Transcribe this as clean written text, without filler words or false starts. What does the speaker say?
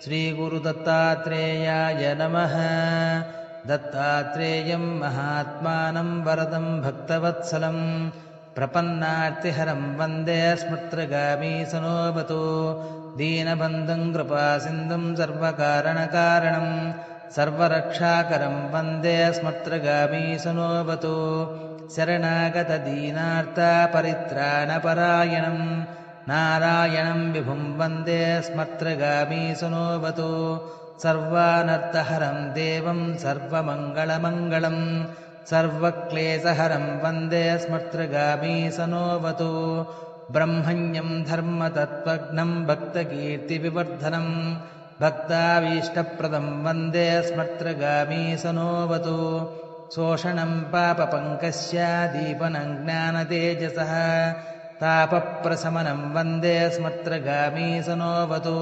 श्रीगुरुदत्तात्रेयाय नमः। दत्तात्रेयं महात्मानं वरदं भक्तवत्सलं प्रपन्नार्तिहरं वन्दे स्मृत्रगामीसनोऽवतु। दीनबन्धुं कृपासिन्धुं सर्वकारणकारणं सर्वरक्षाकरं वन्दे स्मृत्रगामीसनोऽवतु। शरणागतदीनार्तपरित्राणपरायणं नारायणं विभुं वन्दे स्मर्त्रगामीसनोऽवतु। सर्वानर्थहरं देवं सर्वमङ्गलमङ्गलं सर्वक्लेशहरं वन्दे स्मर्त्रगामीसनोऽवतु। ब्रह्मण्यं धर्मतत्त्वज्ञं भक्तकीर्तिविवर्धनं भक्ताभीष्टप्रदं वन्दे स्मर्त्रगामीसनोऽवतु। शोषणं पापपङ्कस्य दीपनं ज्ञानतेजसः तापप्रशमनं वन्दे स्मर्त्रगामीसनोऽवतु।